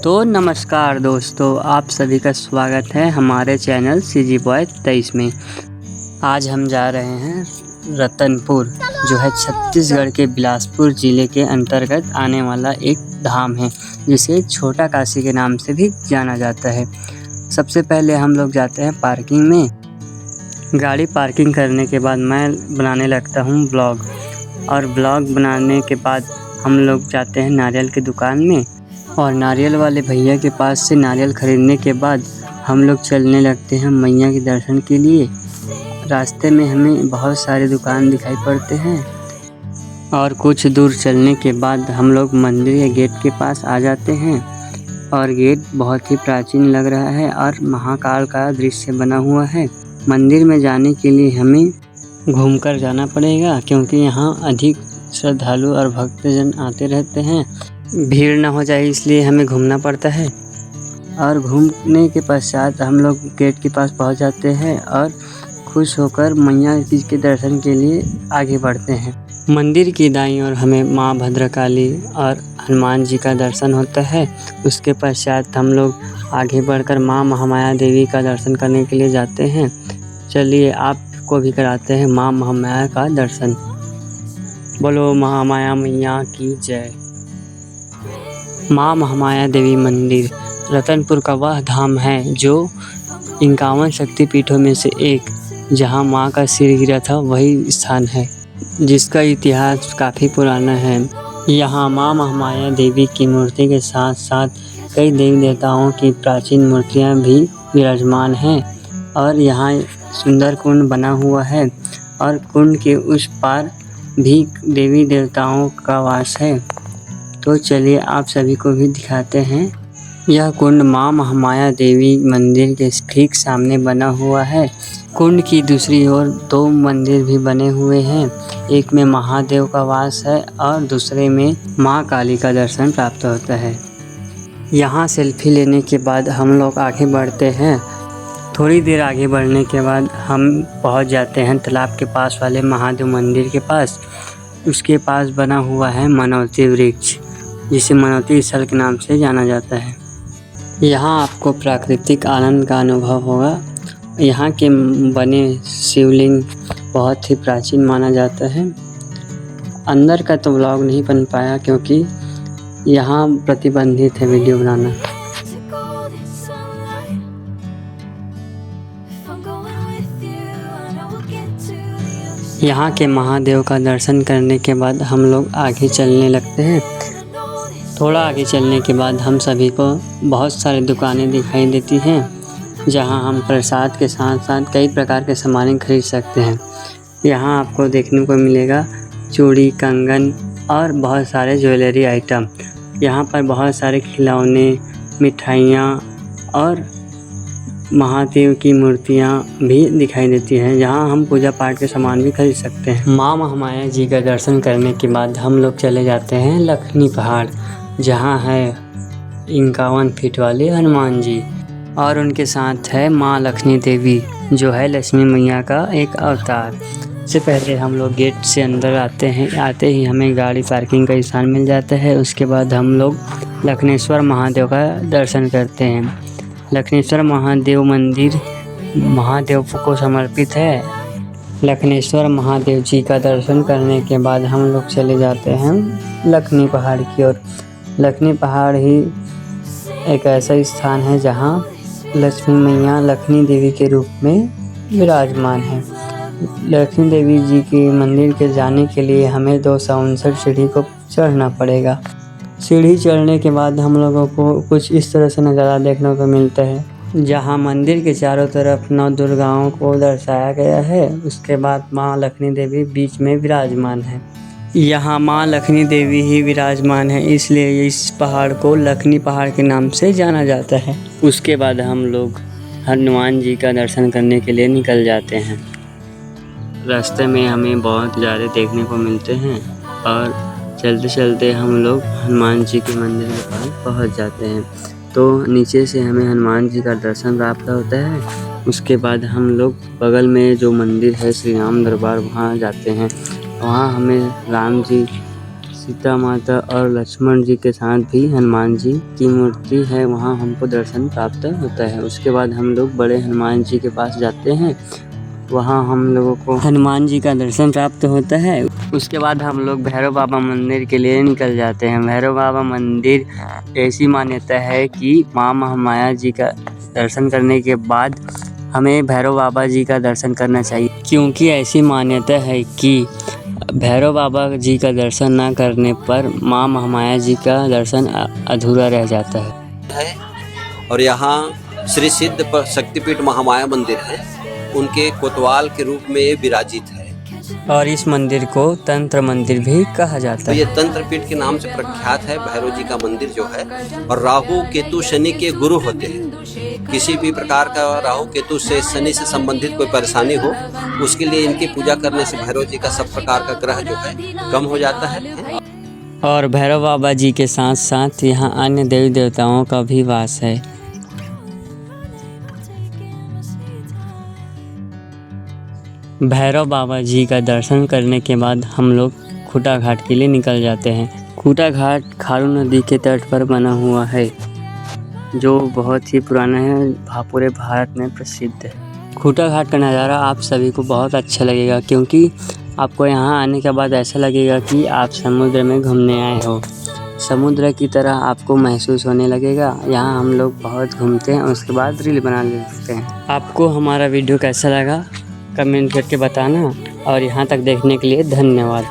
तो नमस्कार दोस्तों, आप सभी का स्वागत है हमारे चैनल सीजी बॉय 23 में। आज हम जा रहे हैं रतनपुर, जो है छत्तीसगढ़ के बिलासपुर ज़िले के अंतर्गत आने वाला एक धाम है, जिसे छोटा काशी के नाम से भी जाना जाता है। सबसे पहले हम लोग जाते हैं पार्किंग में। गाड़ी पार्किंग करने के बाद मैं बनाने लगता हूँ ब्लॉग, और ब्लॉग बनाने के बाद हम लोग जाते हैं नारियल की दुकान में, और नारियल वाले भैया के पास से नारियल ख़रीदने के बाद हम लोग चलने लगते हैं मैया के दर्शन के लिए। रास्ते में हमें बहुत सारे दुकान दिखाई पड़ते हैं, और कुछ दूर चलने के बाद हम लोग मंदिर के गेट के पास आ जाते हैं। और गेट बहुत ही प्राचीन लग रहा है और महाकाल का दृश्य बना हुआ है। मंदिर में जाने के लिए हमें घूमकर जाना पड़ेगा, क्योंकि यहाँ अधिक श्रद्धालु और भक्तजन आते रहते हैं। भीड़ ना हो जाए इसलिए हमें घूमना पड़ता है। और घूमने के पश्चात हम लोग गेट के पास पहुंच जाते हैं और खुश होकर मैया जी के दर्शन के लिए आगे बढ़ते हैं। मंदिर की दाईं ओर हमें माँ भद्रकाली और हनुमान जी का दर्शन होता है। उसके पश्चात हम लोग आगे बढ़कर माँ महामाया देवी का दर्शन करने के लिए जाते हैं। चलिए आपको भी कराते हैं माँ महामाया का दर्शन। बोलो महामाया मैया की जय। माँ महामाया देवी मंदिर रतनपुर का वह धाम है जो 51 शक्तिपीठों में से एक, जहाँ माँ का सिर गिरा था वही स्थान है, जिसका इतिहास काफ़ी पुराना है। यहाँ माँ महामाया देवी की मूर्ति के साथ साथ कई देवी देवताओं की प्राचीन मूर्तियाँ भी विराजमान हैं। और यहाँ सुंदर कुंड बना हुआ है, और कुंड के उस पार भी देवी देवताओं का वास है। तो चलिए आप सभी को भी दिखाते हैं। यह कुंड माँ महामाया देवी मंदिर के ठीक सामने बना हुआ है। कुंड की दूसरी ओर 2 मंदिर भी बने हुए हैं। एक में महादेव का वास है और दूसरे में माँ काली का दर्शन प्राप्त होता है। यहाँ सेल्फी लेने के बाद हम लोग आगे बढ़ते हैं। थोड़ी देर आगे बढ़ने के बाद हम पहुँच जाते हैं तालाब के पास वाले महादेव मंदिर के पास। उसके पास बना हुआ है मनौती वृक्ष, जिसे मनौती स्थल के नाम से जाना जाता है। यहाँ आपको प्राकृतिक आनंद का अनुभव होगा। यहाँ के बने शिवलिंग बहुत ही प्राचीन माना जाता है। अंदर का तो व्लॉग नहीं बन पाया, क्योंकि यहाँ प्रतिबंधित है वीडियो बनाना। यहाँ के महादेव का दर्शन करने के बाद हम लोग आगे चलने लगते हैं। थोड़ा आगे चलने के बाद हम सभी को बहुत सारी दुकानें दिखाई देती हैं, जहाँ हम प्रसाद के साथ साथ कई प्रकार के सामान खरीद सकते हैं। यहाँ आपको देखने को मिलेगा चूड़ी, कंगन और बहुत सारे ज्वेलरी आइटम। यहाँ पर बहुत सारे खिलौने, मिठाइयाँ और महादेव की मूर्तियाँ भी दिखाई देती हैं, जहाँ हम पूजा पाठ के सामान भी खरीद सकते हैं। माँ महामाया जी का दर्शन करने के बाद हम लोग चले जाते हैं लखनी पहाड़, जहाँ है 51 फीट वाले हनुमान जी, और उनके साथ है माँ लक्ष्मी देवी, जो है लक्ष्मी मैया का एक अवतार। इससे पहले हम लोग गेट से अंदर आते हैं। आते ही हमें गाड़ी पार्किंग का स्थान मिल जाता है। उसके बाद हम लोग लखनेश्वर महादेव का दर्शन करते हैं। लखनेश्वर महादेव मंदिर महादेव को समर्पित है। लखनेश्वर महादेव जी का दर्शन करने के बाद हम लोग चले जाते हैं लखनी पहाड़ की ओर। लखनी पहाड़ ही एक ऐसा स्थान है जहाँ लक्ष्मी मैया लक्ष्मी देवी के रूप में विराजमान है। लक्ष्मी देवी जी के मंदिर के जाने के लिए हमें 259 सीढ़ी को चढ़ना पड़ेगा। सीढ़ी चढ़ने के बाद हम लोगों को कुछ इस तरह से नज़ारा देखने को मिलता है, जहाँ मंदिर के चारों तरफ 9 दुर्गाओं को दर्शाया गया है। उसके बाद माँ लक्ष्मी देवी बीच में विराजमान है। यहाँ माँ लक्ष्मी देवी ही विराजमान है, इसलिए इस पहाड़ को लखनी पहाड़ के नाम से जाना जाता है। उसके बाद हम लोग हनुमान जी का दर्शन करने के लिए निकल जाते हैं। रास्ते में हमें बहुत ज़्यादा देखने को मिलते हैं, और चलते चलते हम लोग हनुमान जी के मंदिर के पास पहुंच जाते हैं। तो नीचे से हमें हनुमान जी का दर्शन प्राप्त होता है। उसके बाद हम लोग बगल में जो मंदिर है श्री राम दरबार, वहाँ जाते हैं। वहाँ हमें राम जी सीता माता और लक्ष्मण जी के साथ भी हनुमान जी की मूर्ति है, वहाँ हमको दर्शन प्राप्त होता है। उसके बाद हम लोग बड़े हनुमान जी के पास जाते हैं, वहाँ हम लोगों को हनुमान जी का दर्शन प्राप्त होता है। उसके बाद हम लोग भैरव बाबा मंदिर के लिए निकल जाते हैं। भैरव बाबा मंदिर ऐसी मान्यता है कि माँ महामाया जी का दर्शन करने के बाद हमें भैरव बाबा जी का दर्शन करना चाहिए, क्योंकि ऐसी मान्यता है कि भैरव बाबा जी का दर्शन ना करने पर माँ महामाया जी का दर्शन अधूरा रह जाता है। और यहाँ श्री सिद्ध शक्तिपीठ महामाया मंदिर है, उनके कोतवाल के रूप में ये विराजित है। और इस मंदिर को तंत्र मंदिर भी कहा जाता तो है। ये तंत्र पीठ के नाम से प्रख्यात है भैरव जी का मंदिर जो है। और राहु केतु शनि के गुरु होते हैं। किसी भी प्रकार का राहु केतु से शनि से संबंधित कोई परेशानी हो, उसके लिए इनकी पूजा करने से भैरव जी का सब प्रकार का ग्रह जो है कम हो जाता है। और भैरव बाबा जी के साथ साथ यहाँ अन्य देवी देवताओं का भी वास है। भैरव बाबा जी का दर्शन करने के बाद हम लोग खूटा घाट के लिए निकल जाते हैं। खूटा घाट खारू नदी के तट पर बना हुआ है, जो बहुत ही पुराना है, पूरे भारत में प्रसिद्ध है। खूटा घाट का नज़ारा आप सभी को बहुत अच्छा लगेगा, क्योंकि आपको यहाँ आने के बाद ऐसा लगेगा कि आप समुद्र में घूमने आए हो। समुद्र की तरह आपको महसूस होने लगेगा। यहाँ हम लोग बहुत घूमते हैं, उसके बाद रील बना लेते हैं। आपको हमारा वीडियो कैसा लगा कमेंट करके बताना, और यहाँ तक देखने के लिए धन्यवाद।